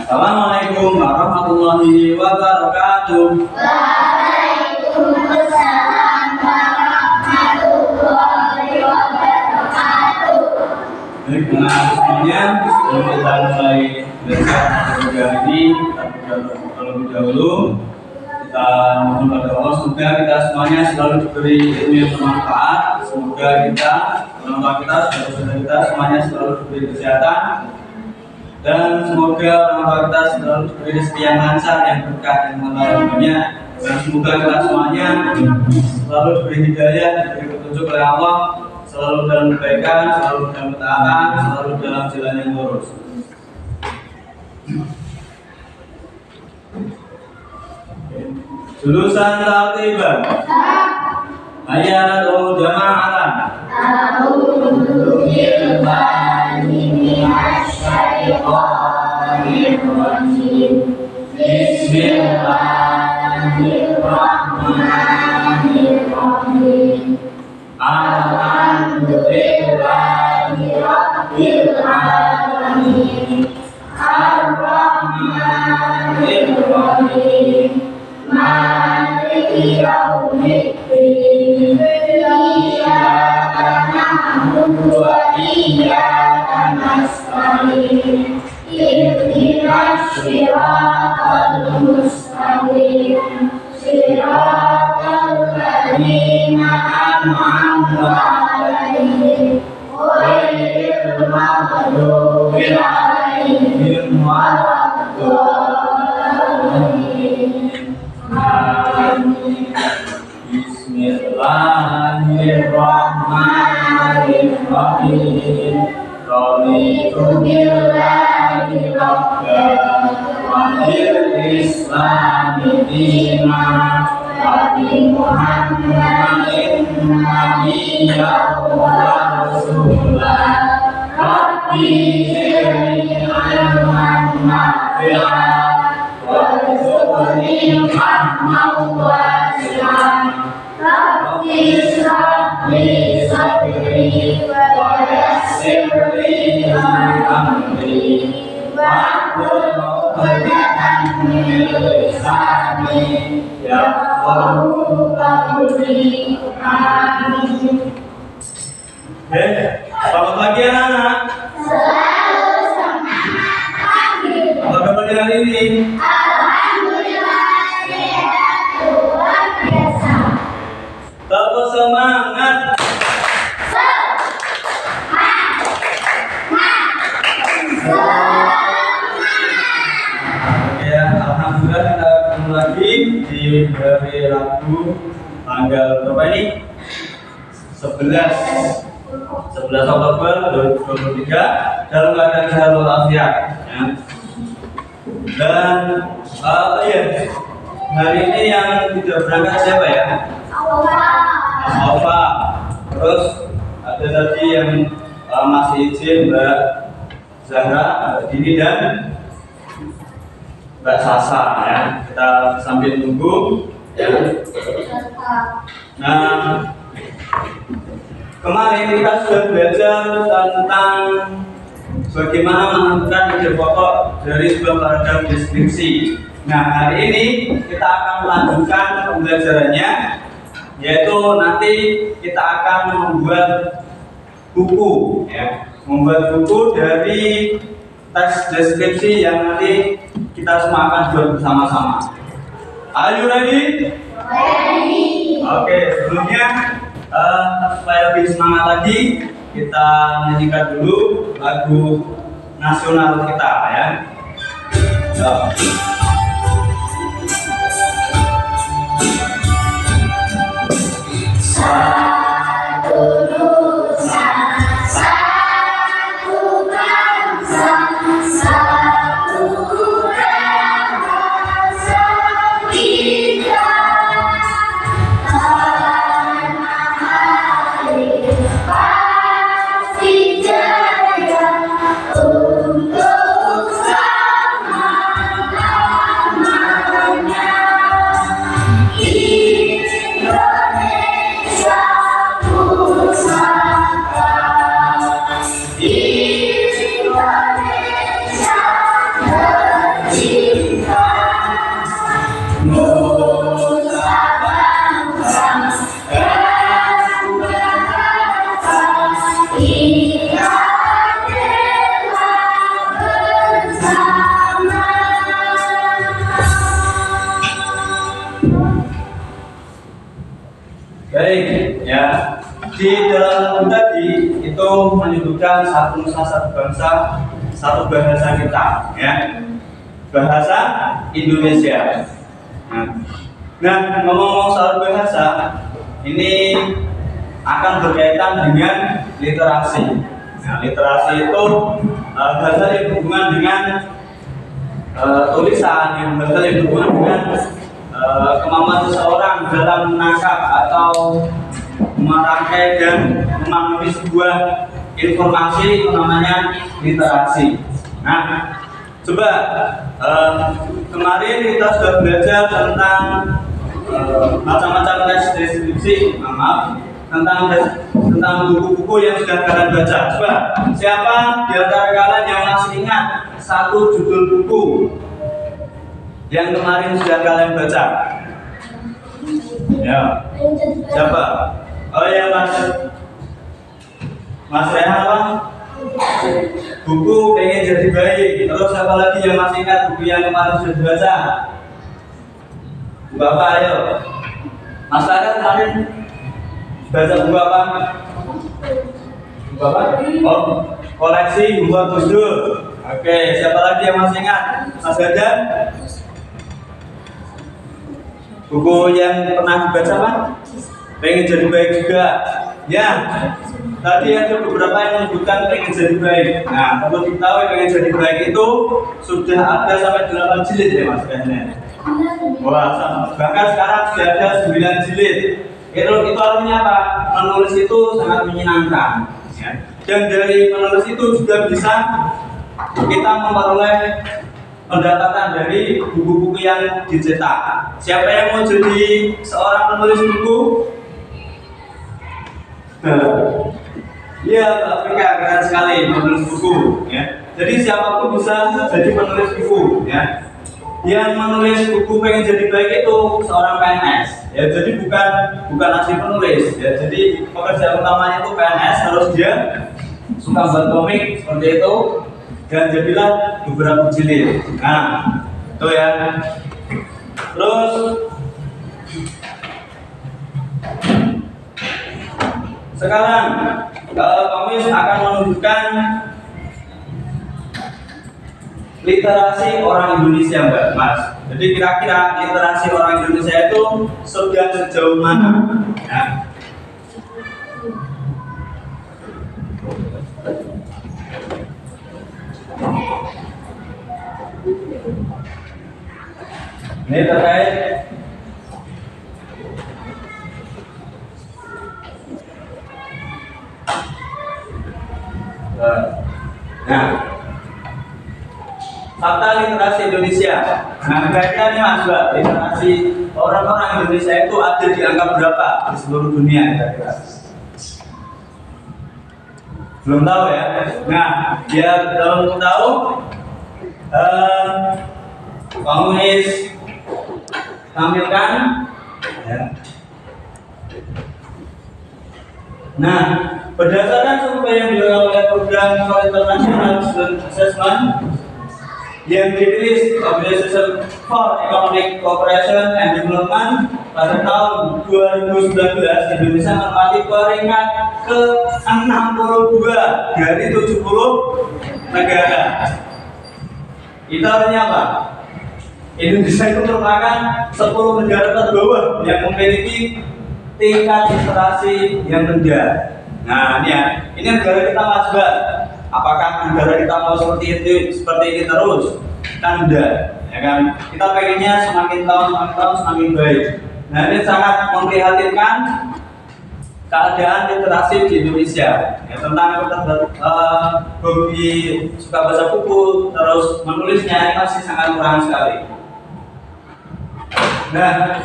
Assalamualaikum warahmatullahi wabarakatuh. Waalaikumsalam warahmatullahi wabarakatuh. Baik, semuanya, kita mulai belajar program ini. Terlebih dahulu kita mohon pada Allah semoga kita semuanya selalu diberi ilmu yang bermanfaat. Semoga kita, orang kita, saudara-saudara kita semuanya selalu diberi kesehatan. Dan semoga orang tua kita selalu diberi rezeki yang lancar, yang berkah, yang halal dunia. Dan semoga kita semuanya selalu diberi hidayah, diberi petunjuk oleh Allah, selalu dalam kebaikan, selalu dalam ketaatan, selalu dalam jalan yang lurus. Jurusan tartiban. Ayyatu jama'atan. A'udzu billahi minasy syaithanir rajim. Bismillahirrahmanirrahim. Alhamdulillahi rabbil alamin. Ar-Rahmanir Rahim. Maliki yaumiddin. Iyyaka na'budu wa iyyaka nasta'in. Ihdinas siratal mustaqim. Siratal ladzina an'amta 'alaihim ghairil maghdubi 'alaihim waladdallin. Bismillahirrahmanirrahim. Raditu billahi rabban wa bil islami dinan wa bi Muhammadin nabiyyan wa rasulan. Rabbi zidni ilman nafi'an warzuqni fahman wasi'an. Rabbi ishrah li sadri wa yassir li amri wahlul 'uqdatam min lisani yafqahu qawli. Amin. Selamat pagi anak-anak. Selalu semangat pagi. Apa kabar hari ini? Alhamdulillah sehat luar biasa. Tetap semangat. Ya, alhamdulillah kita ketemu lagi di hari Rabu tanggal berapa ini? 11 Oktober 2023 dalam keadaan sehat walafiat ya. Dan hari ini yang tidak berangkat siapa ya? Alfa. Terus ada tadi yang masih izin Mbak Zahra, Dini dan Mbak Sasa ya. Kita sambil tunggu ya. Nah, kemarin kita sudah belajar tentang bagaimana menentukan ide pokok dari sebuah paragraf deskripsi. Nah, hari ini kita akan melanjutkan pembelajarannya, yaitu nanti kita akan membuat buku ya. Membuat buku dari teks deskripsi yang nanti kita semua akan buat bersama-sama. Are you ready? Ready. Oke, sebelumnya supaya lebih semangat lagi, kita nyanyikan dulu lagu nasional kita ya. Satu nusa, satu bangsa, satu bahasa kita. Tanah air pasti jaya untuk selama-lamanya. Indonesia 1 tadi itu menyebutkan satu nusa, satu bangsa, satu bahasa kita, ya, bahasa Indonesia. Nah, ngomong-ngomong soal bahasa, ini akan berkaitan dengan literasi. Nah, literasi itu bahasa yang berhubungan dengan tulisan, yang bahasa yang berhubungan dengan kemampuan seseorang dalam menangkap atau merangkai dan memahami sebuah informasi, itu namanya literasi. Nah, coba kemarin kita sudah belajar tentang macam-macam deskripsi, tentang buku-buku yang sudah kalian baca. Coba, siapa di antara kalian yang masih ingat satu judul buku yang kemarin sudah kalian baca? Ya, siapa? Oh ya, Mas Rehan apa? Buku pengen jadi baik. Terus siapa lagi yang masih ingat buku yang kemarin sudah dibaca? Bapak, ayo. Mas Rehan kemarin baca buku apa? Bapak? Oh, koleksi buku Gus Dur. Oke, siapa lagi yang masih ingat? Mas Gajan? Buku yang pernah dibaca apa? Pengen jadi baik juga. Ya, tadi ada beberapa yang menyebutkan pengen jadi baik. Nah, perlu diketahui pengen jadi baik itu sudah ada sampai 8 jilid ya Mas Gajan. Wah, bahkan sekarang sudah ada 9 jilid. Itu artinya apa? Menulis itu sangat menyenangkan, ya. Dan dari menulis itu juga bisa kita memperoleh pendapatan dari buku-buku yang dicetak. Siapa yang mau jadi seorang penulis buku? Iya, Mbak Afrika keren sekali menulis buku, ya. Jadi siapapun bisa jadi penulis buku, ya. Yang menulis buku pengen jadi baik itu seorang PNS, ya. Jadi bukan asli penulis, ya. Jadi pekerjaan utamanya itu PNS, harus dia suka buat komik seperti itu dan jadilah beberapa jilid. Nah, itu ya. Terus sekarang kami akan menunjukkan literasi orang Indonesia, Mbak Mas. Jadi kira-kira literasi orang Indonesia itu sudah sejauh mana? Ya. Ini terkait fakta literasi Indonesia. Nah, kira-kira nih Mas, Mbak, literasi orang-orang Indonesia itu ada di angka berapa di seluruh dunia kira-kira? Belum tahu ya. Nah, dia belum tahu. Komunis tampilkan. Ya. Nah, berdasarkan survei yang dilakukan oleh Program International Student Assessment yang dirilis Organization for Economic Cooperation and Development pada tahun 2019, Indonesia menempati peringkat ke-62 dari 70 negara. Itu artinya apa? Indonesia itu merupakan 10 negara terbawah yang memiliki tingkat literasi yang rendah. Nah, ini ya, ini negara kita Mas Mbak. Apakah negara kita mau seperti ini terus? Kan enggak, ya kan? Kita pengennya semakin tahun semakin baik. Nah, ini sangat memprihatinkan keadaan literasi di Indonesia. Ya, tentang hobi suka baca buku, terus menulisnya ini masih sangat kurang sekali. Nah,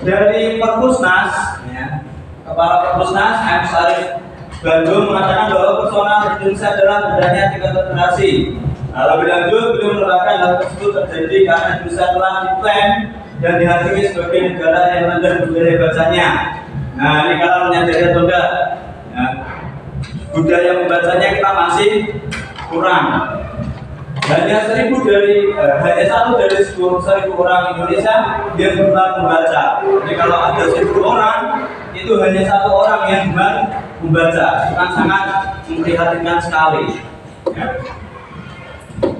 dari Perpusnas, ya, Kepala Perpusnas M. Sarif Bandung mengatakan bahwa personal Indonesia adalah rendahnya tingkat literasi. Nah, lebih lanjut, beliau menerangkan hal tersebut terjadi karena Indonesia telah diklaim dan dihakimi sebagai negara yang rendah budaya bacanya. Nah, ini kalau menyadari atau enggak, ya, budaya membacanya kita masih kurang. Hanya satu dari 10.000 orang Indonesia yang benar membaca. Jadi kalau ada 1.000 orang, itu hanya 1 orang yang benar membaca, itu kan sangat memprihatinkan sekali. Ya.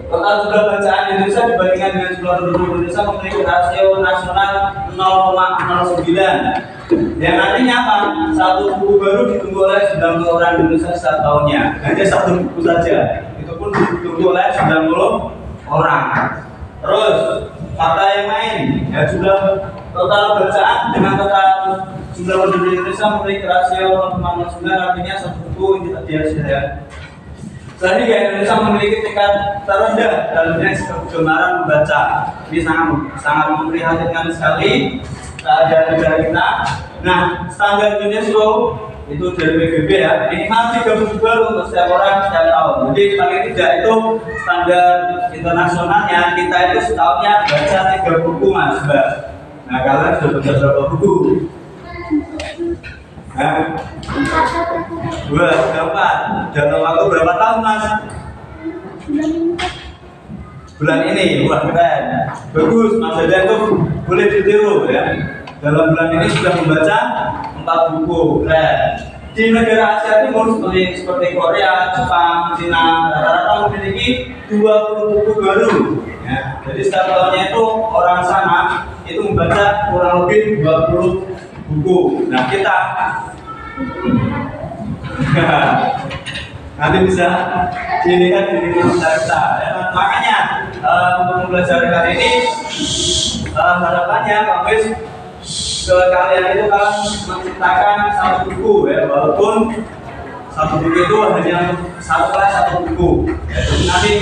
Total jumlah bacaan Indonesia dibandingkan dengan jumlah penduduk Indonesia memiliki rasio nasional 0,09. Yang artinya apa? Satu buku baru ditunggu oleh 90 orang Indonesia setiap tahunnya. Hanya satu buku saja, itu pun ditunggu oleh 90 orang. Terus fakta yang lain, ya jumlah total bacaan dengan total jumlah penduduk Indonesia memiliki rasio 0,09, artinya satu buku ini tadi ya. Sehingga Indonesia memiliki tingkat terendah dalam kegemaran membaca. Ini sangat memprihatinkan sekali keadaan negara kita. Nah, standar UNESCO itu dari PBB ya, minimal 3 buku baru untuk setiap orang setiap tahun. Jadi paling tidak itu standar internasionalnya, kita itu setahunnya baca 3 buku mas, Mbak. Nah, kalian sudah baca berapa buku? Nah, 2, 4. Dalam waktu berapa tahun mas? Bulan ini, wah keren, bagus. Mas Adan tuh boleh ditiru ya. Dalam bulan ini sudah membaca 4 buku, keren. Di negara Asia Timur seperti Korea, Jepang, Cina, rata-rata memiliki 20 buku baru. Ya. Jadi setiap tahunnya itu orang sana itu membaca kurang lebih 20 buku. Nah kita nanti bisa dilihat di kita ya. Makanya untuk mempelajari kali ini harapannya Pak Wis ke kalian itu kan menciptakan satu buku ya, walaupun satu buku itu hanya satu kelas satu buku ya. Jadi nanti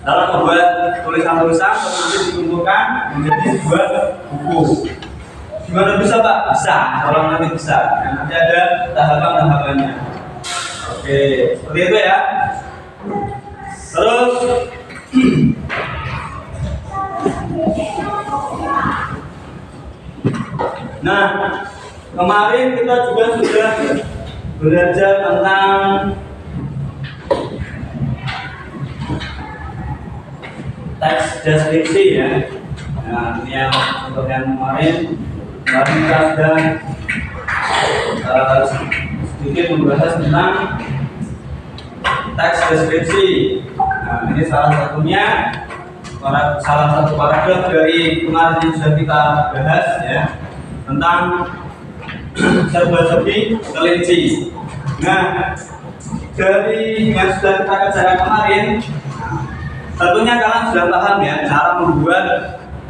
dalam membuat tulisan-tulisan nanti dikumpulkan menjadi sebuah buku. Gimana bisa Pak? Bisa, kalau nanti bisa ya, nanti ada tahapan-tahapannya. Oke, seperti itu ya. Terus nah, kemarin kita juga sudah belajar tentang teks deskripsi ya. Nah, ini yang untuk yang kemarin kita sudah sedikit membahas tentang teks deskripsi. Nah, ini salah satunya, salah satu paragraf dari kemarin yang sudah kita bahas ya, tentang serba-serbi kelinci. Nah, dari yang sudah kita kerjakan kemarin, tentunya kalian sudah paham ya cara membuat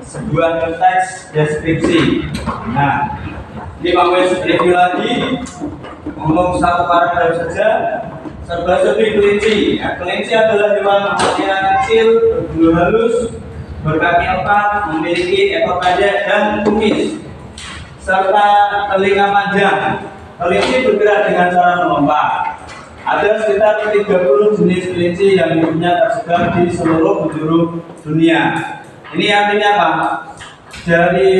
sebuah teks deskripsi. Nah, ini Pak Wes review lagi, ngomong satu paragraf saja. Serba-serbi kelinci. Ya, kelinci adalah hewan manusia kecil, berbulu halus, berkaki 4, memiliki ekor pendek dan kumis, serta telinga panjang. Kelinci bergerak dengan cara melompat. Ada sekitar 30 jenis kelinci yang hidupnya tersebar di seluruh penjuru dunia. Ini artinya apa? Dari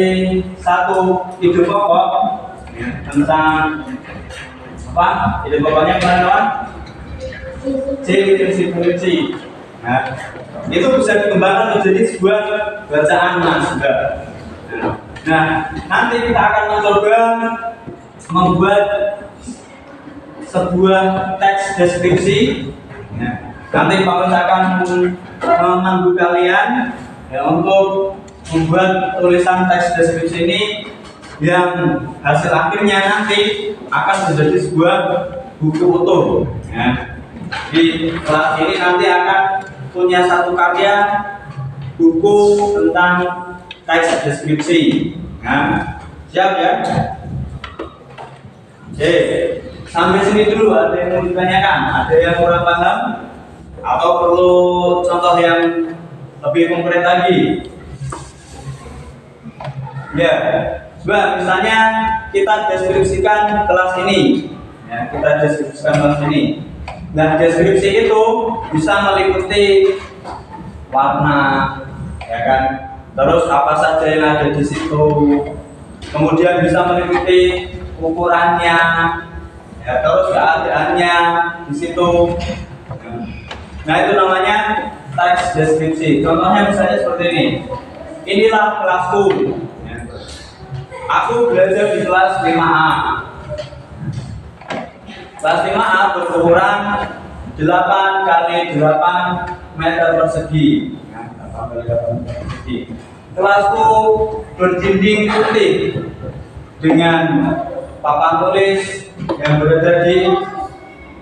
satu ide pokok ya, tentang apa? Ide pokoknya kemana? Definisi kelinci. Nah, itu bisa dikembangkan menjadi sebuah bacaan mas. Nah, nanti kita akan mencoba membuat sebuah teks deskripsi. Ya. Nanti Pak Wes akan memandu kalian ya, untuk membuat tulisan teks deskripsi ini yang hasil akhirnya nanti akan menjadi sebuah buku utuh. Ya. Di kelas ini nanti akan punya satu karya buku tentang teks deskripsi. Nah, siap ya? Oke, sampai sini dulu. Ada yang mau ditanyakan? Ada yang kurang paham? Atau perlu contoh yang lebih konkret lagi? Ya, Mbak, misalnya kita deskripsikan kelas ini. Ya, kita deskripsikan kelas ini. Nah, deskripsi itu bisa meliputi warna, ya kan? Terus apa saja yang ada di situ. Kemudian bisa meliputi ukurannya, ya, terus keadaannya di situ. Nah, itu namanya teks deskripsi. Contohnya misalnya seperti ini. Inilah kelasku. Aku belajar di kelas 5A. Kelas 5A berukuran 8 kali 8 meter persegi. Nah, 8 kali 8 meter persegi. Kelasku berdinding putih dengan papan tulis yang berada di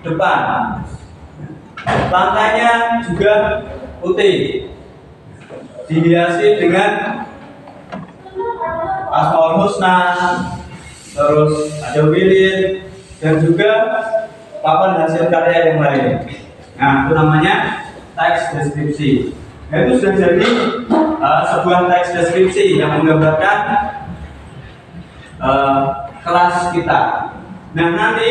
depan. Lantainya juga putih, dihiasi dengan Asmaul Husna, terus ada wirid dan juga papan hasil karya yang lain. Nah, itu namanya teks deskripsi. Nah, itu sudah jadi sebuah teks deskripsi yang menggambarkan kelas kita. Nah, nanti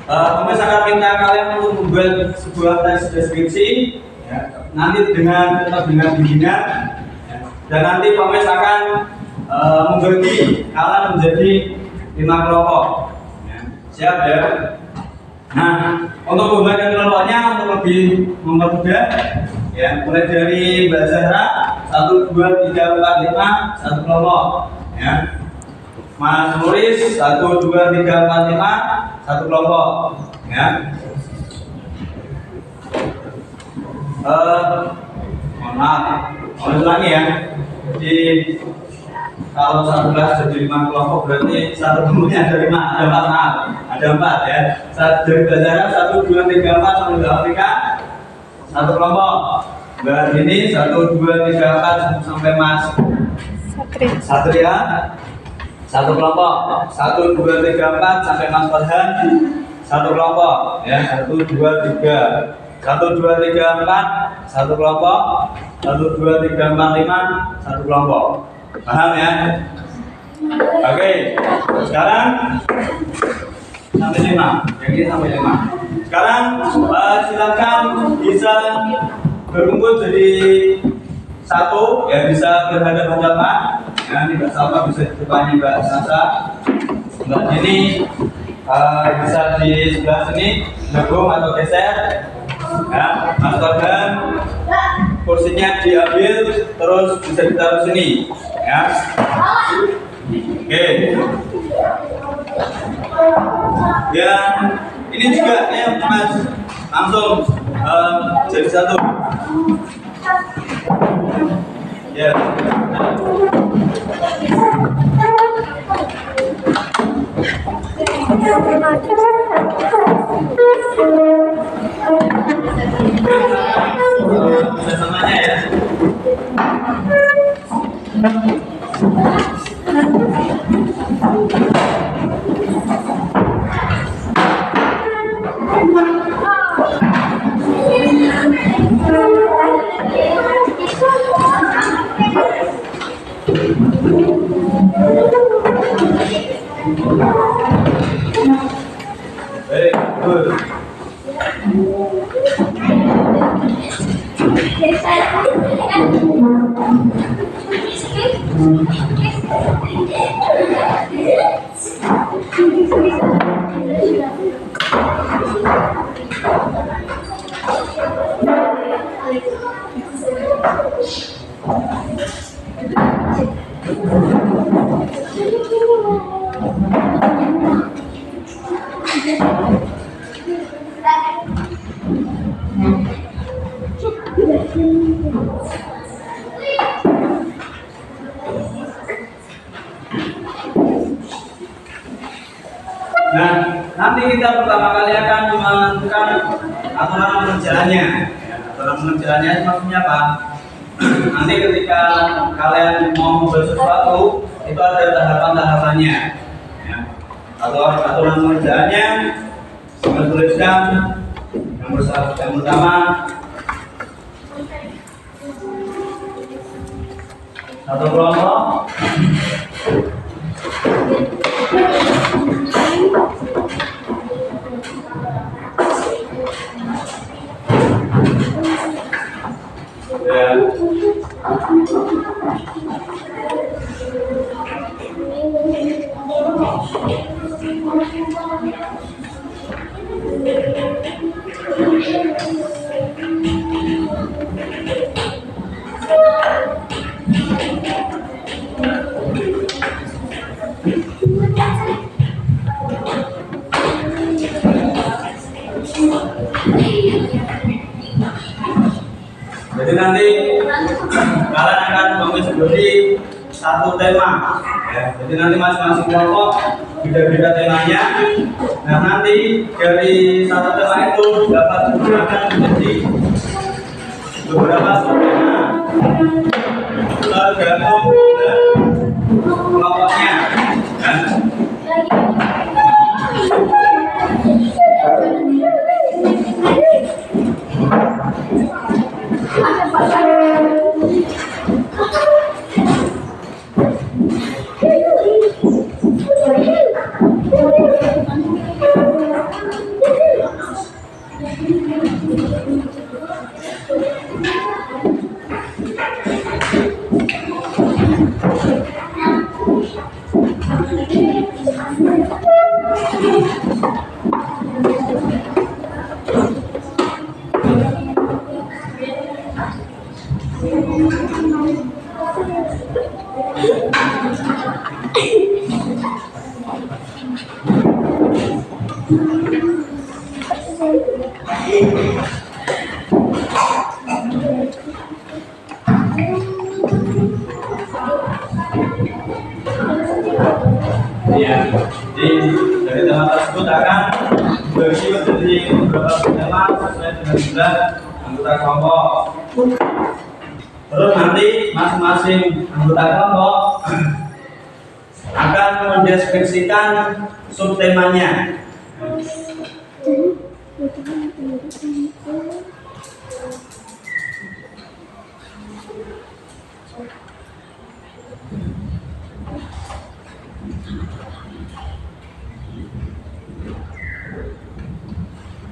Pemirsa akan minta kalian untuk membuat sebuah teks deskripsi, ya, nanti dengan bimbingan, dan nanti pemirsa akan membagi kalian menjadi 5 kelompok. Ya, siap ya? Nah, untuk pembagian kelompoknya untuk lebih mempermudah, ya, mulai dari Mbak Zahra 1, 2, 3, 4, 5 satu kelompok, ya. Mas Nuris 1, 2, 3, 4, 5 satu kelompok, ya. Mohon maaf, ulangi ya. Jadi kalau satu kelas jadi 5 kelompok berarti satu kelompoknya ada 5, ada 4, maaf, ada 4 ya. Dari pelajaran 1, 2, 3, 4 sampai ke Afrika satu kelompok. Mbak ini 1, 2, 3, 4 sampai Mas Satria satu kelompok. 1, 2, 3, 4 sampai Mas Farhan satu kelompok, ya. 1, 2, 3 1, 2, 3, 4 satu kelompok. 1, 2, 3, 4, 5 satu kelompok. Paham ya? Oke, sekarang sampai 5. Yang ini sampai 5. Sekarang silakan bisa berkumpul jadi satu, ya, bisa berhadapan-hadapan. Ya, ini Mbak Salma bisa di depannya Mbak Sasa, Mbak Jenny bisa di sebelah sini, gabung atau geser. Ya, Mas Farhan kursinya diambil terus bisa ditaruh sini, ya. Oke. Ya, ini juga ya Mas, langsung jadi satu. Ya. Sesamanya ya. Baik, good. Nah, nanti kita pertama kali akan menentukan aturan pengerjaannya. Ya, aturan pengerjaannya maksudnya apa? Nanti ketika kalian mau membuat sesuatu, itu ada tahapan-tahapannya. Ya. Aturan pengerjaannya saya tuliskan yang pertama satu kelompok. Ya. Jadi nanti kalian akan mengikuti satu tema. Ya, jadi nanti masing-masing kelompok beda-beda temanya. Nah nanti dari satu tema itu dapat digunakan menjadi beberapa subtema tergantung kelompoknya. Ya. Ya, jadi dari tema tersebut akan dibagi menjadi beberapa tema sesuai dengan jumlah anggota kelompok. Terus nanti masing-masing anggota kelompok akan mendeskripsikan subtemanya.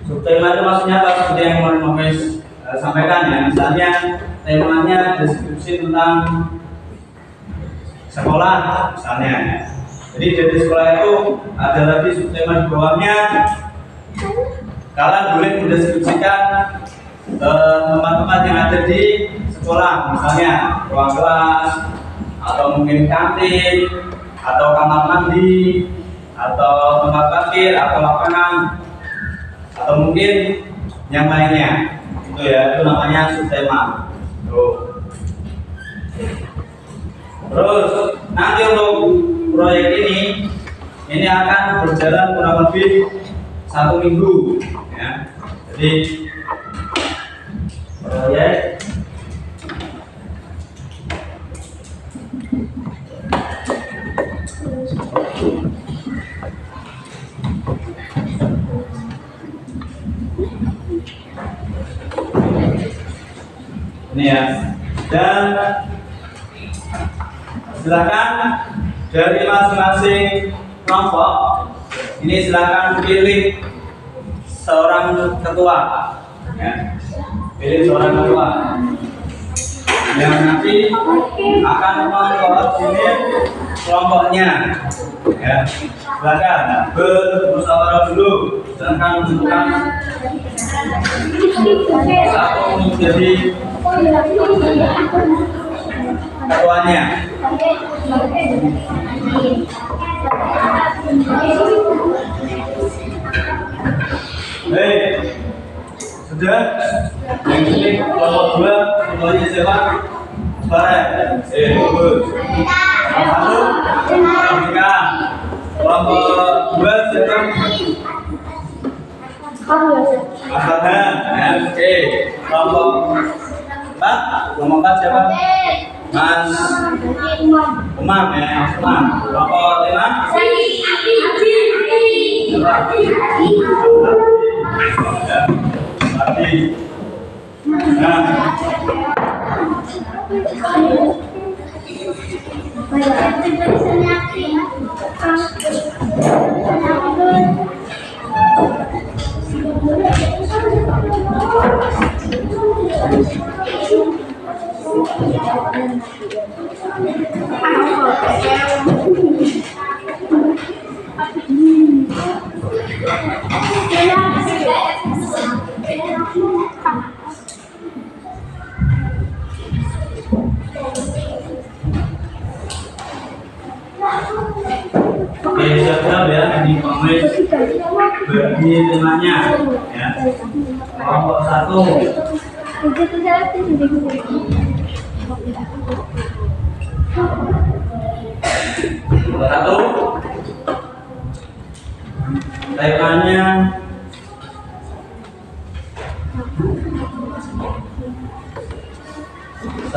Subtema itu maksudnya apa? Seperti yang kemarin sampaikan ya. Misalnya temanya deskripsi tentang sekolah misalnya. Jadi dari sekolah itu ada lagi subtema di bawahnya. Kalian boleh mendeskripsikan tempat-tempat yang ada di sekolah, misalnya ruang kelas, atau mungkin kantin, atau kamar mandi, atau tempat parkir, atau lapangan, atau mungkin yang lainnya. Itu ya, itu namanya subtema. Tuh. Terus nanti untuk proyek ini akan berjalan kurang lebih 1 minggu ya. Jadi proyek ini ya, dan silakan dari masing-masing kelompok ini silakan pilih seorang ketua ya. Pilih seorang ketua yang nanti akan mengkoordinir kelompoknya ya. Silakan bermusyawarah dulu, silakan menentukan satu menjadi ketuanya. Sudah? Yang ini kelompok 2 ketuanya siapa? Farah. Bagus. Satu, Afrika. Kelompok 2 siapa? Asahan. Oke. Kelompok 4 siapa? Mas Umam ya, Umam. Kelompok 5? Adi. Nah. Oke, siap-siap ya. ini penulis bagi temanya ya. Kelompok 1 temanya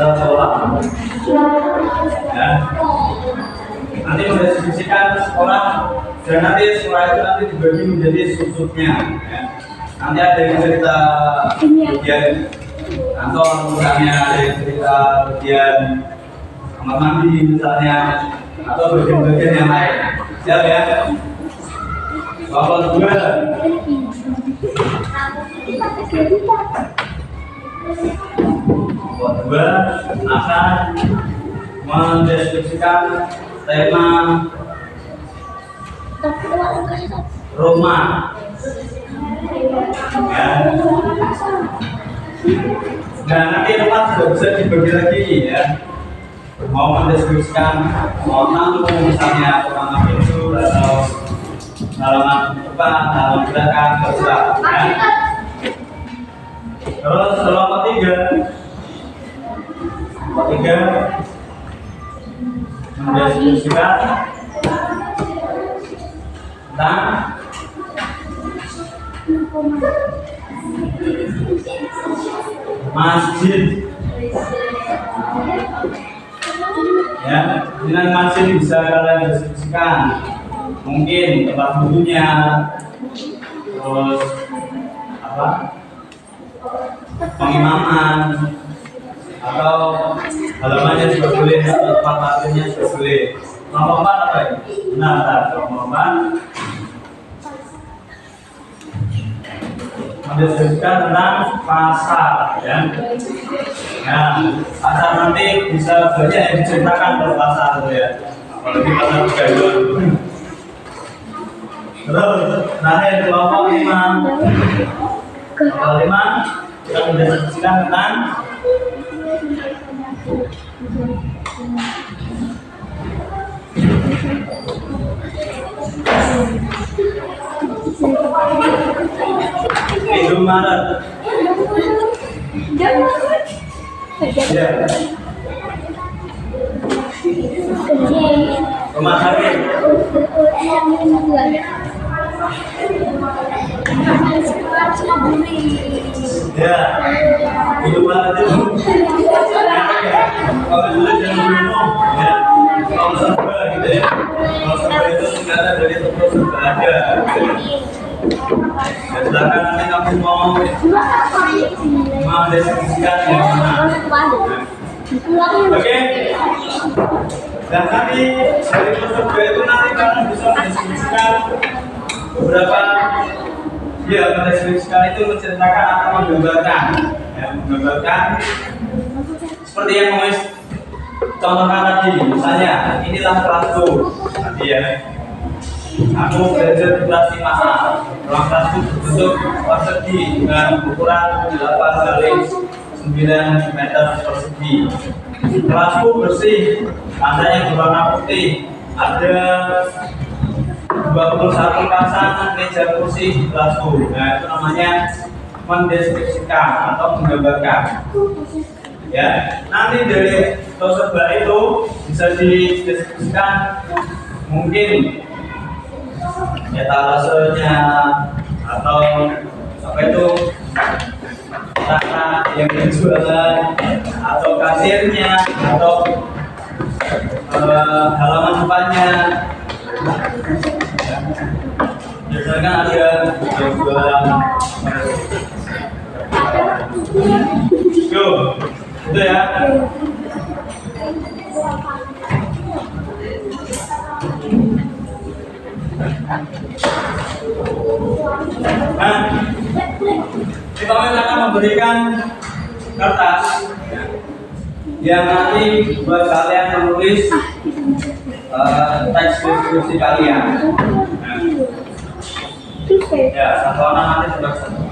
sekolah ya. Nanti mendeskripsikan sekolah dan nanti sekolah itu nanti dibagi menjadi sub-subnya ya. Nanti ada yang cerita bagian kantor misalnya, ada yang cerita bagian kamar mandi misalnya, atau bagian-bagian yang lain. Siap ya? Kelompok 2 akan mendeskripsikan tema rumah ya. Nah nanti rumah juga bisa dibagi lagi ya, mau mendeskripsikan mau tamu misalnya ruangan pintu atau halaman depan, halaman belakang, terserah ya. Terus kelompok 3 mendeskripsikan tentang masjid ya. Dengan masjid bisa kalian deskripsikan mungkin tempat wudhunya, terus apa, pengimaman, atau halamannya juga boleh, atau tempat parkirnya juga boleh. Nomor 4 apa ya? Nah, nomor 4 mendeskripsikan tentang pasar ya. Nah, pasar nanti bisa banyak yang diceritakan kalau pasar ya, apalagi pasar Pegadaian. Terus terakhir kelompok 5 kita mendeskripsikan tentang Indomaret ya. Rumah sakit ya. Indomaret itu kalau dulu jangan bingung ya. Kalau serba gitu ya, kalau serba itu singkatan dari toko serba aja. Dan silakan nanti kamu mau mendeskripsikan yang mana. Oke. Dan nanti dari serba itu nanti kamu bisa mendeskripsikan beberapa ya, mendeskripsikan itu menceritakan atau menggambarkan ya, menggambarkan seperti yang mau contohkan tadi. Misalnya inilah kelasku tadi ya, aku belajar di kelas 5A. Ruang kelasku berbentuk persegi dengan ukuran 8 kali 9 meter persegi. Kelasku bersih, lantainya berwarna putih, ada 21 pasang meja kursi di kelasku. Nah, itu namanya mendeskripsikan atau menggambarkan ya. Nanti dari serba itu bisa dideskripsikan mungkin etalasenya atau apa itu, cara yang berjualan atau kasirnya atau halaman depannya. Biasanya kan ada jualan. Yo, itu ya. Nah, kita akan memberikan kertas yang nanti buat kalian menulis teks deskripsi kalian. Ya, satu orang nanti sudah satu.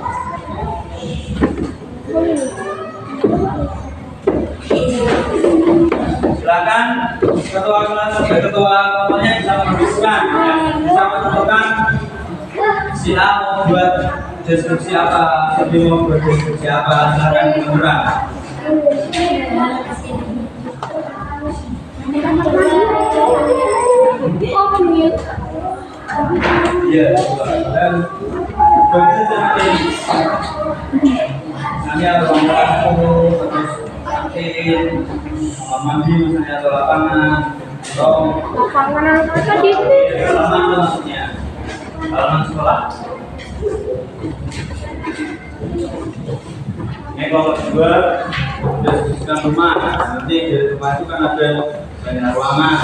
Silakan ketua kelas dan ketua kelompoknya bisa menuliskan, ya, bisa menentukan si A mau buat deskripsi apa, si B mau buat deskripsi apa, silakan menurut. Iya, dan begitu seperti misalnya ruang tamu, terus kantin, mandi misalnya atau lapangan, atau halaman maksudnya, halaman sekolah. Ini kalau kedua deskripsikan rumah, nanti di rumah itu kan ada banyak ruangan.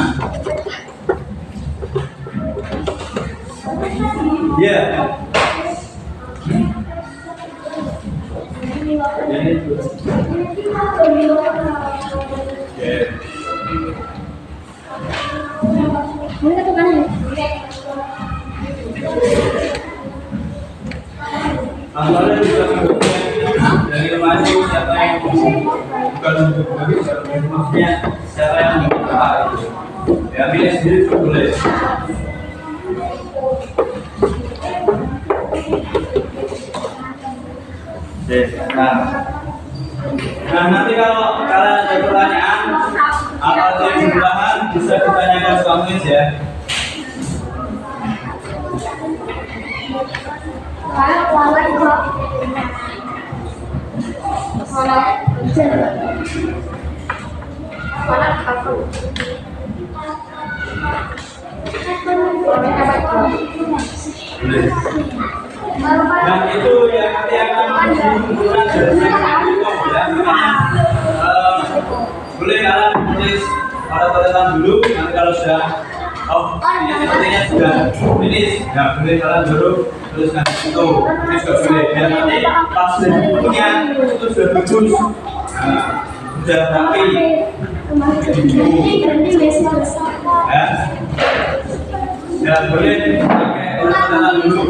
Ya. Awalnya juga dari rumah itu siapa yang bukan untuk maksudnya siapa yang minta itu ya pilih sendiri juga boleh. Nah nanti kalau kalian ada pertanyaan atau ada tambahan bisa ditanyakan ke kamu ya. Dan itu yang nanti akan digunakan dari boleh kalian tulis pada catatan dulu. Nanti kalau sudah ini sepertinya sudah finish, ya boleh kalian baru tuliskan di situ. Ini juga boleh. Biar nanti pas bukunya itu sudah bagus, sudah rapi. Ya boleh pakai catatan dulu.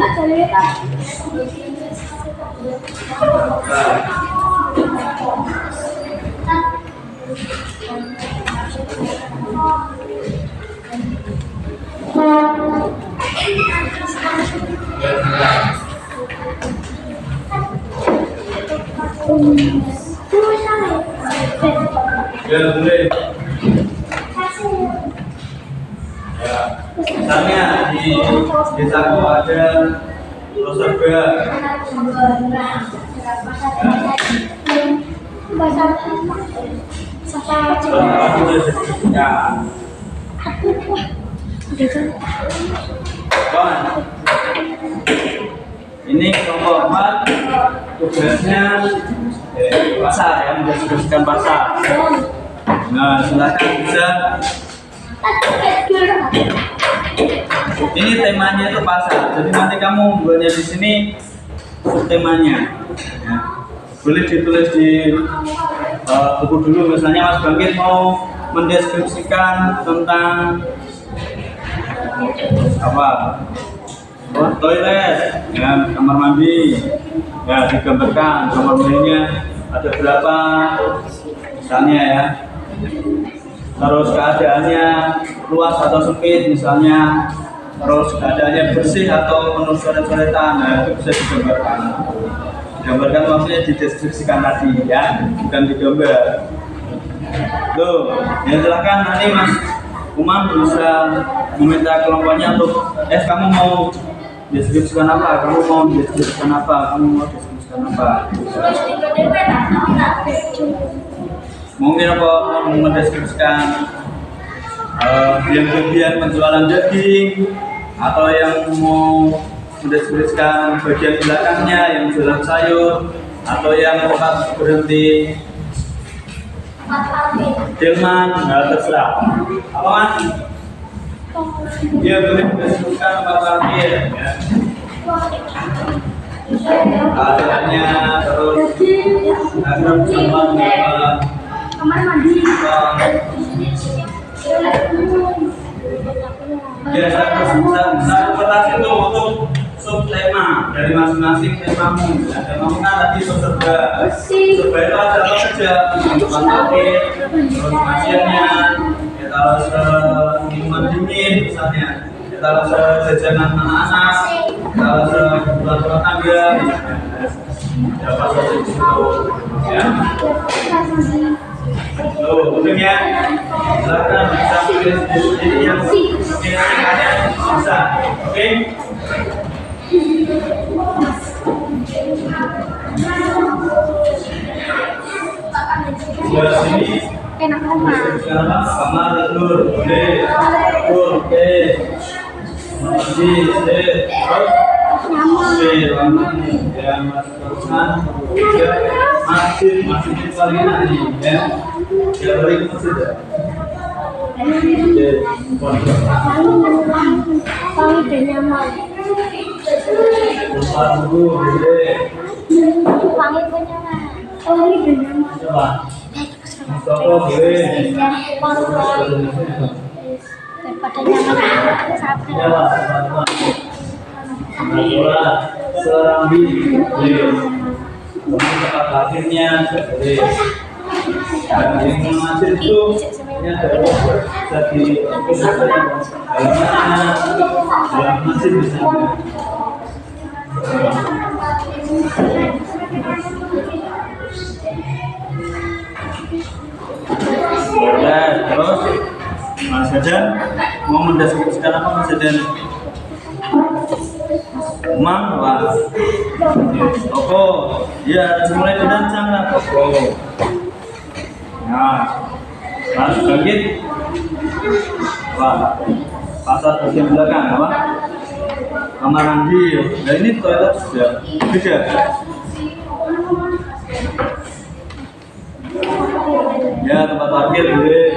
Ya boleh. Ya, misalnya di desaku ada loserga. Ini kelompok 4 tugasnya pasar ya, mendeskripsikan pasar. Nah silakan bisa. Ini temanya itu pasar, jadi nanti kamu buatnya di sini temanya. Ya. Boleh ditulis di buku dulu, misalnya Mas Bangkit mau mendeskripsikan tentang apa? Oh, toilet, ya, kamar mandi, ya digambarkan kamar mandinya ada berapa, misalnya ya. Terus keadaannya luas atau sempit misalnya, terus keadaannya bersih atau penuh coret-coretan, nah itu bisa digambarkan. Digambarkan maksudnya dideskripsikan tadi ya, bukan digambar. Loh, ya silahkan nanti Mas Umam bisa meminta kelompoknya untuk kamu mau deskripsikan apa, kamu mau deskripsikan apa, kamu mau deskripsikan apa. Mungkin apa mau mendeskripsikan yang bagian penjualan daging, atau yang mau mendeskripsikan bagian belakangnya yang jualan sayur, atau yang tempat berhenti Dilman, nggak terserah. Apa Mas? Dia boleh mendeskripsikan tempat parkir ya. Keadaannya terus agar sama kamar mandi. Ya, satu kertas itu untuk sub tema dari masing-masing temamu. Ya, temamu kan tadi serba. Serba itu ada apa saja? Tempat parkir, terus pasiennya, ya taruh minuman dingin misalnya, ya taruh jajanan anak-anak, Selatan dia dapat satu ya. Mungkin ya, silakan bisa pilih sendiri yang ada bisa, oke? Sebelah sini, kamar tidur, boleh, oke. Masih paling nanti ya. Ya balik ke masjid ya. Serambi, tempat akhirnya yang masih itu ini ada jadi dalam masih bisa terus Mas Hajan mau mendeskripsikan apa Mas Hajan? Umam, wah, toko, ya mulai dirancang lah toko. Nah, Mas bangkit, wah, pasar bagian belakang, apa? Kamar mandi, nah ini toilet sudah beda. Ya tempat parkir boleh.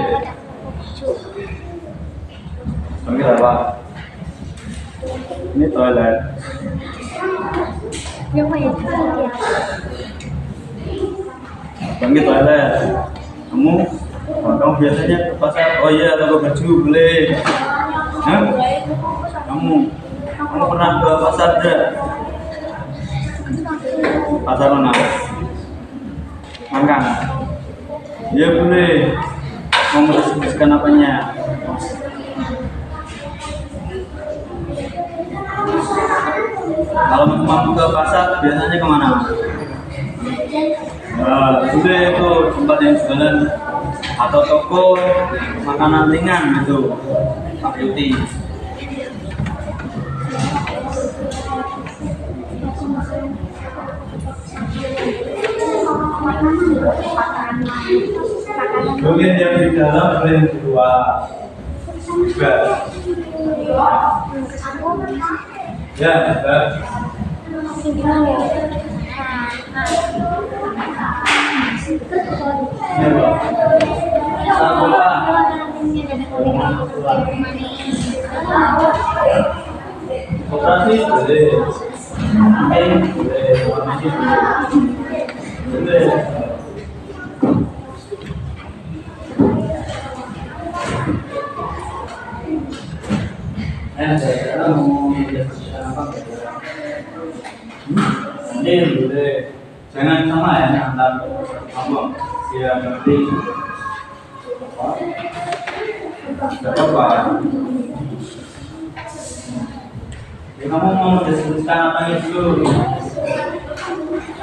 Bangkit apa? Ini toilet. Bangkit toilet. Kamu biasanya ke pasar? Oh iya, toko baju boleh. Hah? Kamu pernah ke pasar tidak? Pasar mana? Mangkang. Ya boleh. Mau mendeskripsikan apanya? Kalau mau ke pasar biasanya kemana? Nah, sudah itu tempat yang jualan atau toko makanan ringan gitu, Pak Yuti. Mungkin yang di dalam ada yang di luar juga. Ya, Mbak. Operasi boleh. Boleh. Ini boleh. Jangan sama ya antar apa dia ngerti. Tidak apa-apa. Kamu mau mendeskripsikan apa itu?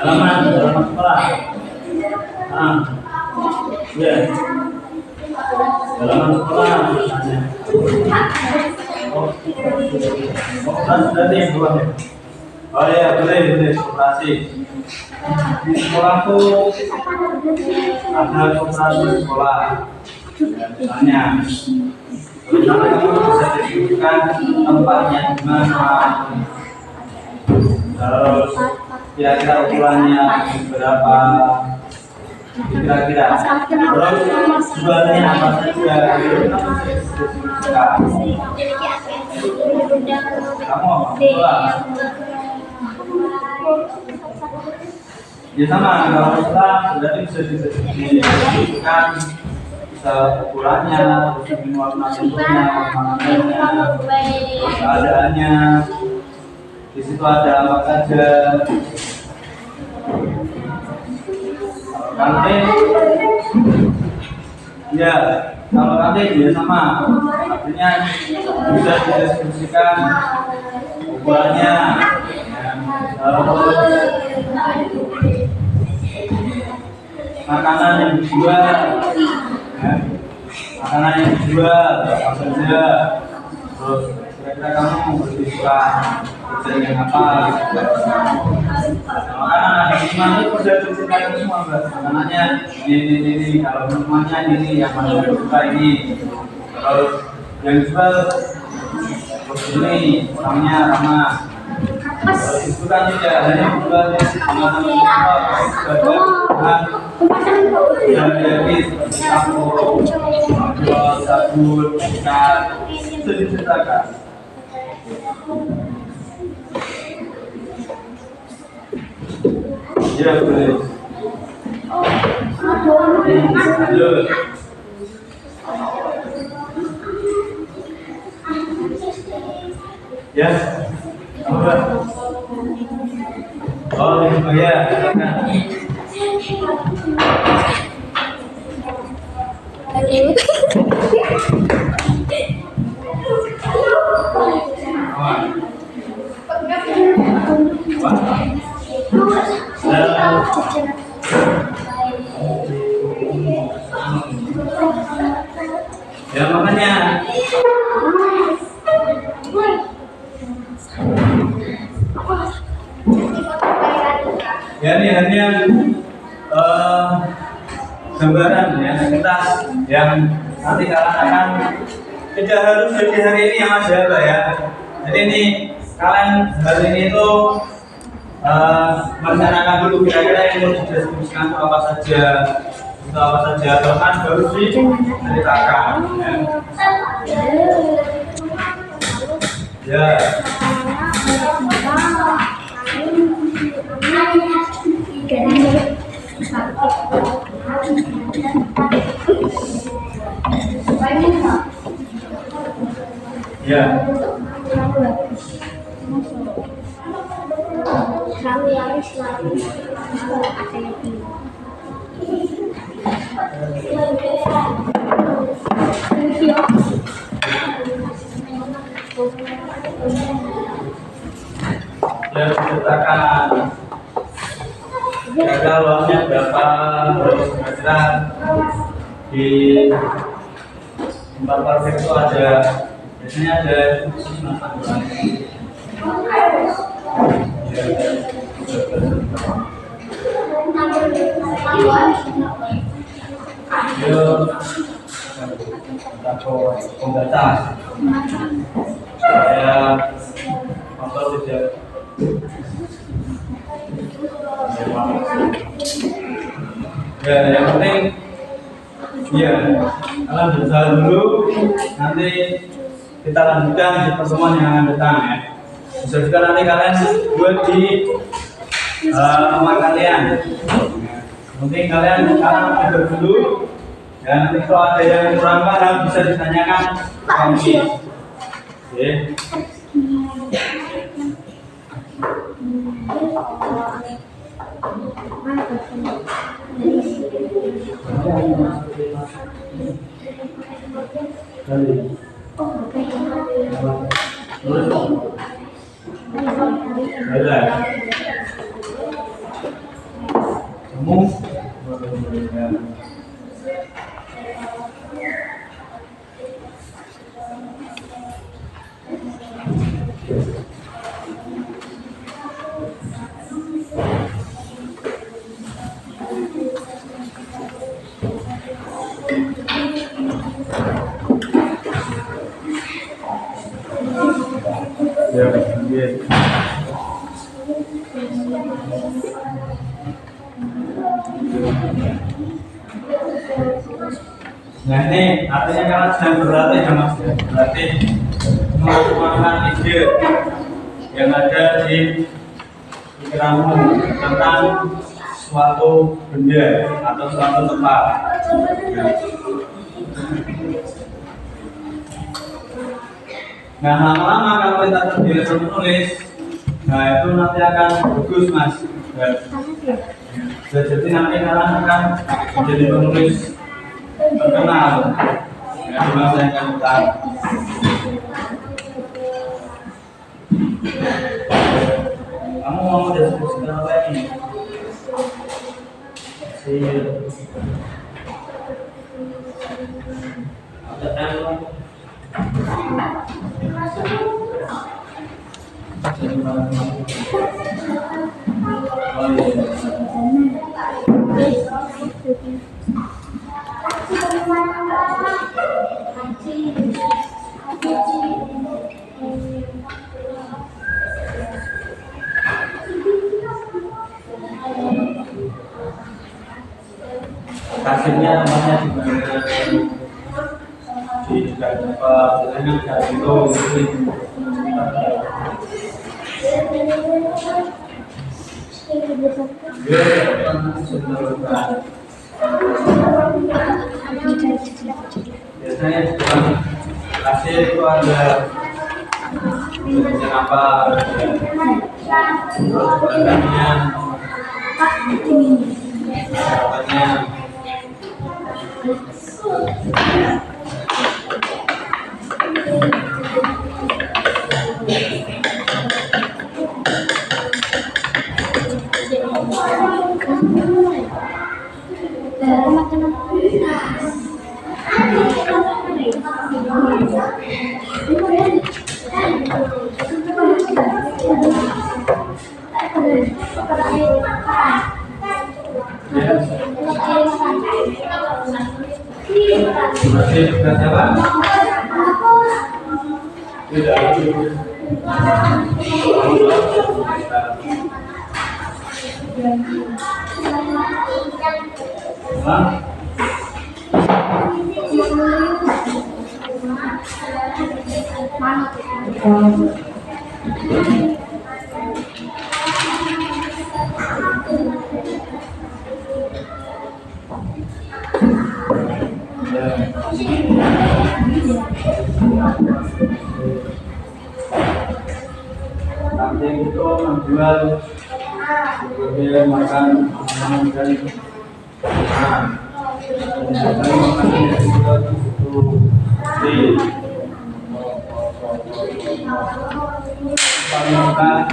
Halaman sekolah. Ya. Halaman sekolah. Berarti yang dua ya. Oh ya, boleh koperasi. Di sekolah tuh ada koperasi sekolah. Misalnya, kamu bisa disebutkan tempatnya di mana, terus kira-kira ukurannya berapa, kira-kira, terus jualnya apa saja, kamu apa sekolah? Ya sama, kalau sekolah berarti bisa disebutkan bisa ukurannya, terus warna bentuknya, makanannya, keadaannya, di situ ada apa saja. Kantin, ya kalau kantin ya sama, artinya bisa dideskripsikan buahnya, makanan yang dijual, makanan yang dijual apa saja, terus kira-kira kamu lebih suka kerja yang apa? Makanan ada lima itu sudah diceritakan semua, makanannya ini, kalau minumannya ini, yang mana yang suka ini, terus yang dijual ini orangnya ramah. Itu kan tidak hanya dijual dari sabun, ikan, itu diceritakan. Ya boleh. Lanjut. Ya, apa? Oh, ya, silakan. Ya makanya ya ini hanya gambaran ya sekitar yang nanti kalian akan tidak harus jadi hari ini yang ada Pak ya. Jadi ini kalian hari ini itu merencanakan dulu kira-kira yang mau didiskusikan itu apa saja, bahkan baru diceritakan ya. Ya. Ya diceritakan gagal uangnya berapa, terus kira-kira di tempat parkir itu ada biasanya ada khusus masalah. Pembatas saya motor tidak ya, yang penting ya kalian berusaha dulu, nanti kita lanjutkan di pertemuan yang akan datang ya. Bisa juga nanti kalian buat di rumah kalian. Mungkin kalian sekarang tidur dulu dan nanti kalau ada yang kurang paham bisa ditanyakan ke kami. Oke. Nah ini artinya kalian sedang berlatih ya mas, berlatih mengembangkan ide yang ada di pikiranmu tentang suatu benda atau suatu tempat. Nah lama-lama kalau kita terbiasa menulis, nah itu nanti akan bagus mas. Jadi nanti kalian akan menjadi penulis terkenal ya, di masa yang akan datang. mau deskripsikan apa ini? Ada M. Oh iya. Hasilnya namanya di juga dapat dengan dari itu biasanya hasil itu ada apa harapannya masih berasa apa? Tidak. Nanti itu menjual berbagai makan makanan dan makanan yang juga itu di pameran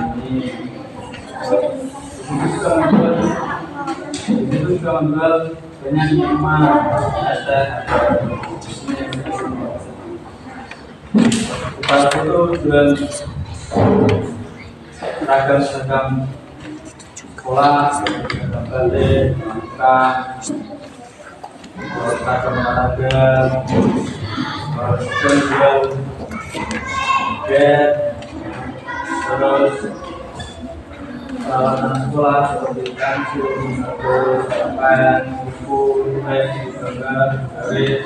itu juga menjual banyak minuman ada pas itu jual ragam sekolah, balik, makan, ragam olahraga, dan jual bed, terus peralatan sekolah seperti pensil, terus pulpen, buku, pen, gambar, garis.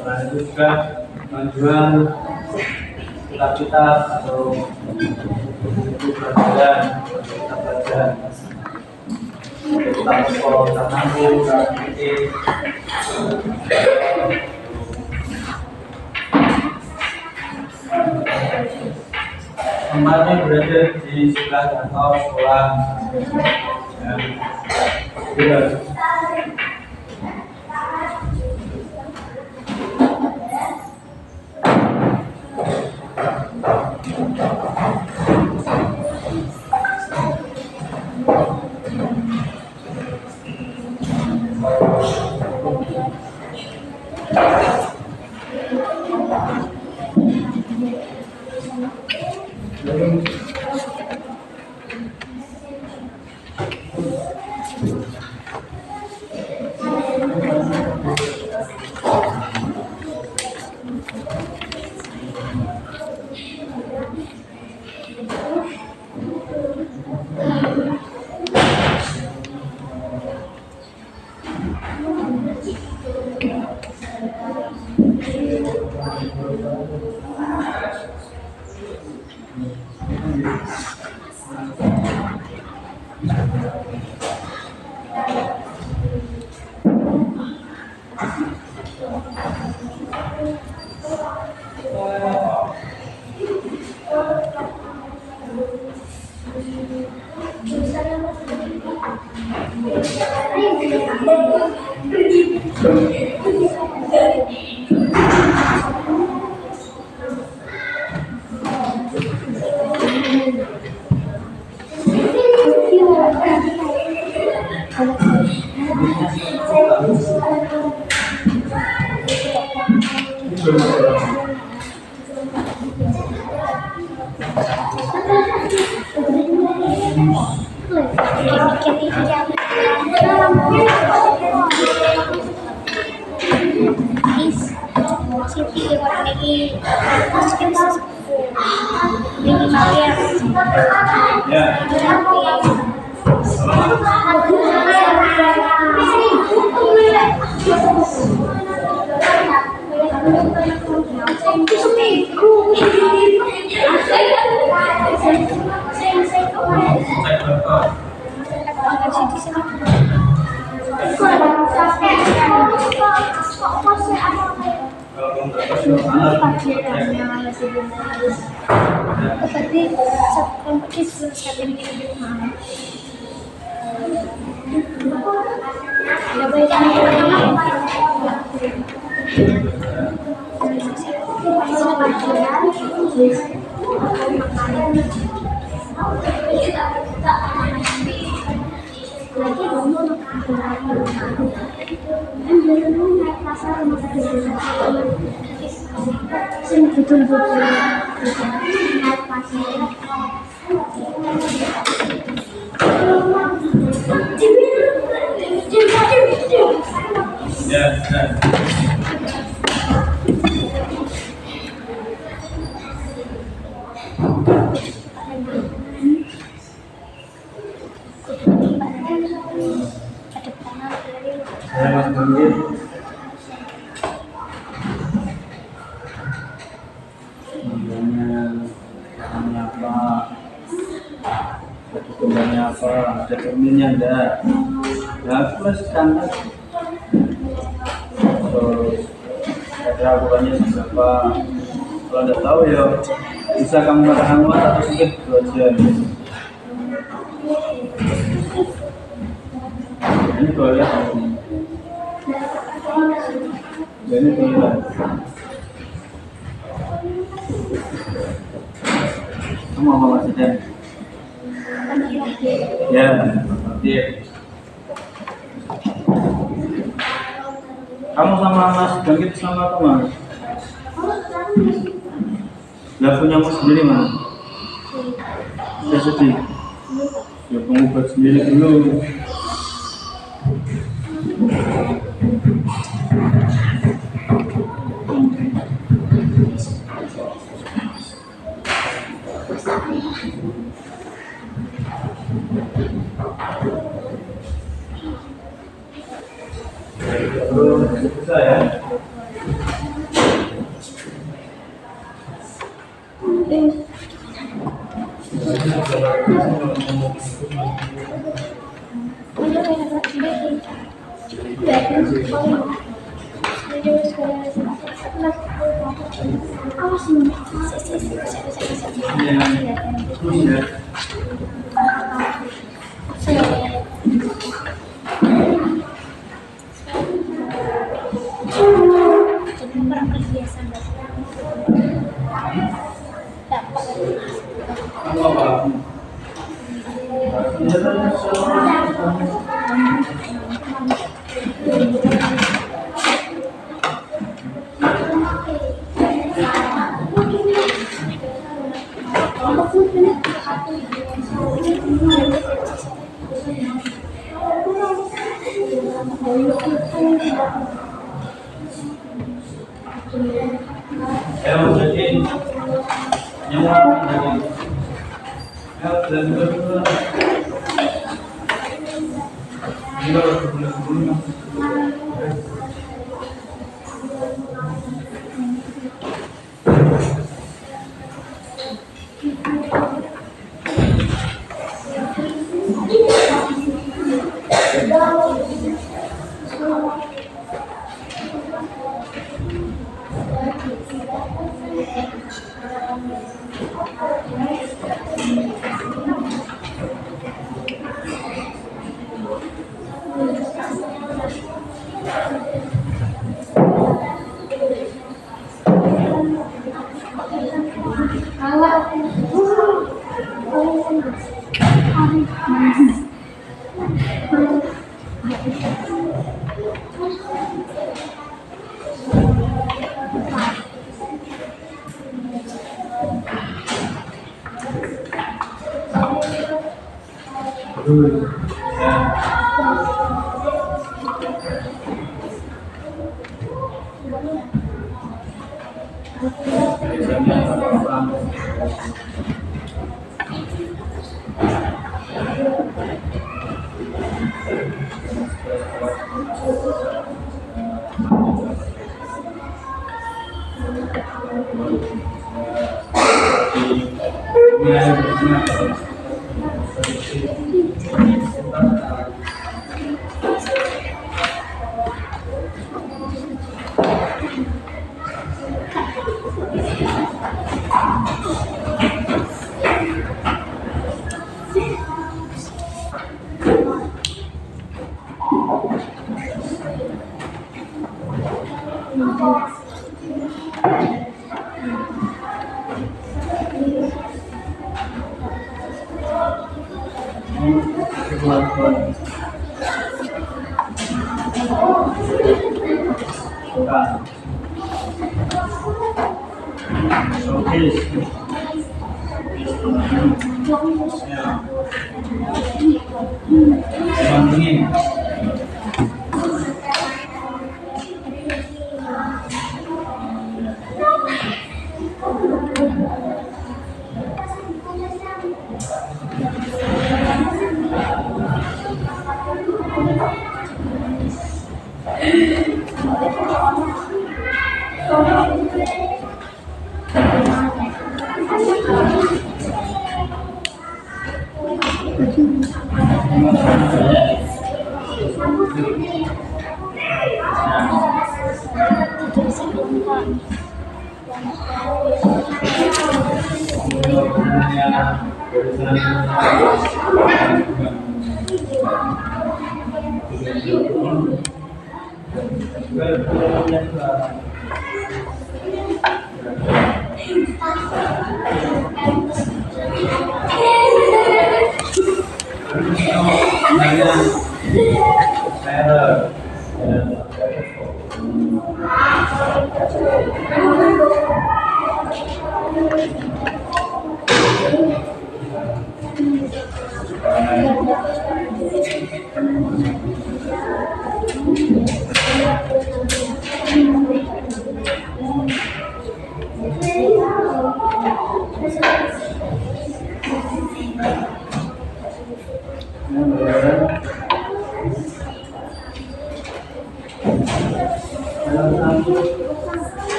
Selain itu juga menjual kitab-kitab atau buku pelajaran, kitab sekolah, kitab nanggung, kitab fikih. Tempatnya berada di sebelah kantor sekolah. Ya. Ya. Cek berapa? Kalau belum terpasang, betul-betul ya, ya. Saya Mas Bangkit. Namanya apa? Ketukannya apa? Ada terminnya enggak? Ya, plus standar. Terus keraguannya berapa? Kalau udah tahu ya bisa kamu katakan muat atau sedikit itu aja. Ini toilet. Ini toilet. Kamu apa maksudnya? Ya, iya. Kamu sama Mas Bangkit sama apa Mas? Gak punya Mas sendiri Mas? Saya sedih. Ya kamu buat sendiri dulu. Terus bisa ya.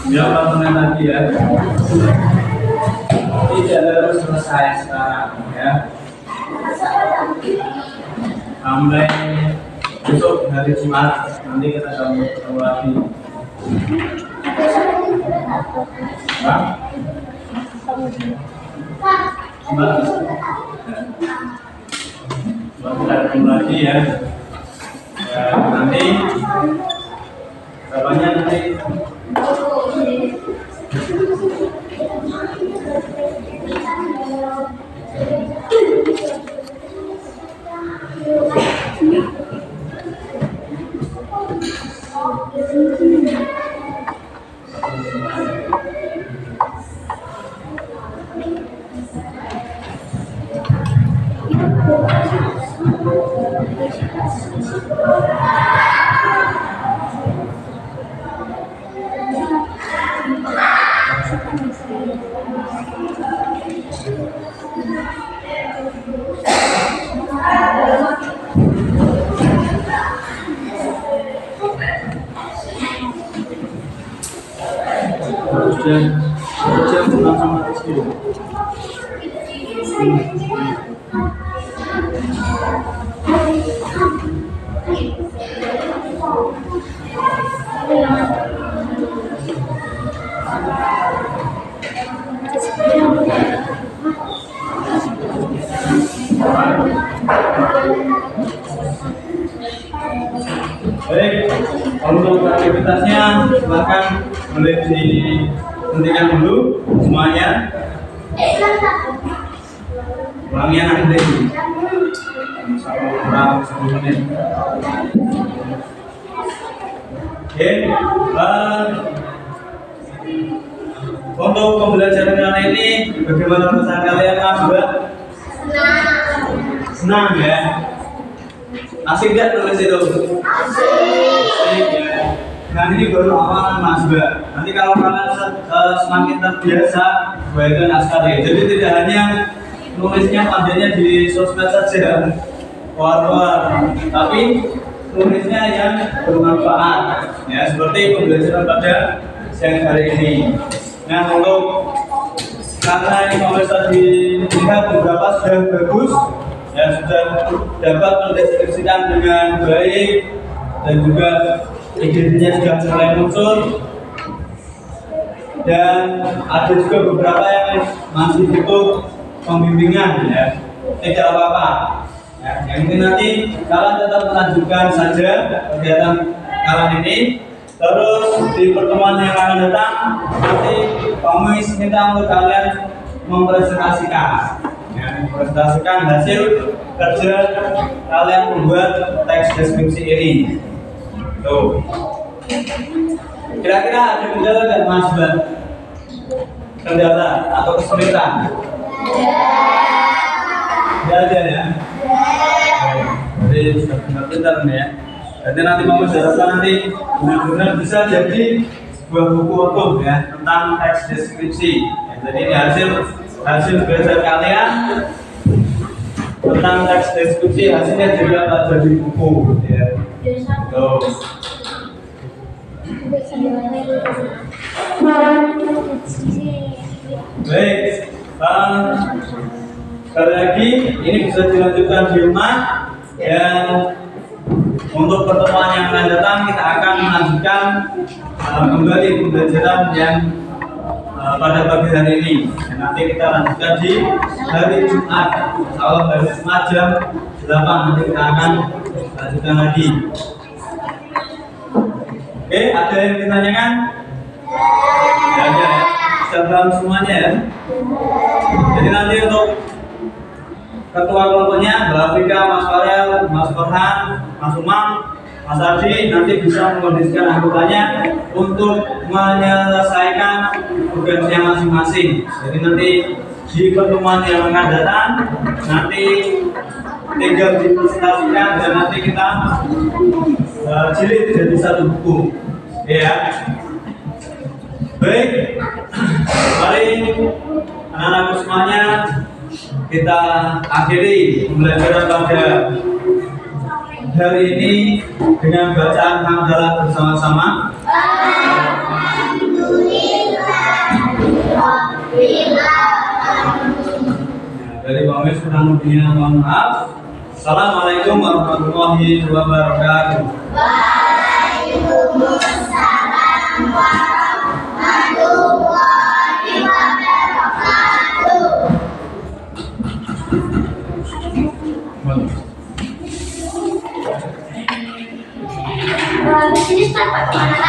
Biar 4 menit lagi ya. Tidak harus selesai sekarang ya. Sampai besok hari Jumat nanti kita akan ketemu lagi. Pak? Jumat. Kita ketemu lagi ya. Ya nanti berapanya nanti? Jam sama kecil. Baik, untuk aktivitasnya silakan boleh dihentikan dulu semuanya. Ulangnya nanti kurang 10 menit. Oke, untuk pembelajaran kali ini bagaimana perasaan kalian, Mas? Senang ya? Asik gak tulis itu? Asik ya. Nah ini baru awalan Mas Mbak. Nanti kalau kalian semakin terbiasa baikkan naskah ya. Jadi tidak hanya nulisnya pandainya di sosmed saja, war-war, tapi nulisnya yang bermanfaat. Ya seperti pembelajaran pada siang hari ini. Nah untuk karena ini pemirsa dilihat beberapa sudah bagus. Ya sudah dapat mendeskripsikan dengan baik dan juga ide-idenya sudah mulai muncul, dan ada juga beberapa yang masih butuh pembimbingan ya. Tidak apa-apa ya, yang ini nanti kalian tetap melanjutkan saja kegiatan kalian ini. Terus di pertemuan yang akan datang nanti kami minta untuk kalian mempresentasikan hasil kerja kalian membuat teks deskripsi ini. Tuh. Kira-kira ada kendala nggak Mas Mbak? Kendala atau kesulitan? Tidak ada ya? Jadi sudah benar-benar nih ya. Jadi nanti mau diharapkan nanti benar-benar bisa jadi sebuah buku utuh ya tentang teks deskripsi. Ya, jadi ini hasil belajar kalian tentang teks deskripsi, hasilnya juga ada di buku ya. Tuh. Baik, sekali lagi ini bisa dilanjutkan di rumah, dan untuk pertemuan yang akan datang kita akan melanjutkan kembali pembelajaran yang pada pagi hari ini. Dan nanti kita lanjutkan di hari Jumat. Kalau hari Jumat jam 8 nanti kita akan lanjutkan lagi. Oke, ada yang ditanyakan? Ya, ada ya. Sudah paham semuanya ya. Jadi nanti untuk ketua kelompoknya, Mbak Afrika, Mas Farel, Mas Farhan, Mas Umam, Mas Ardi nanti bisa mengkondisikan anggotanya untuk menyelesaikan tugasnya masing-masing. Jadi nanti di pertemuan yang akan datang nanti tinggal dipresentasikan dan nanti kita jilid jadi satu buku, ya. Baik, mari anak-anakku semuanya kita akhiri pembelajaran pada hari ini dengan bacaan hamdalah bersama-sama. Dari Bang Wes kurang lebihnya mohon maaf. Assalamualaikum warahmatullahi wabarakatuh. Waalaikumsalam warahmatullahi wabarakatuh. Di sini start Pak.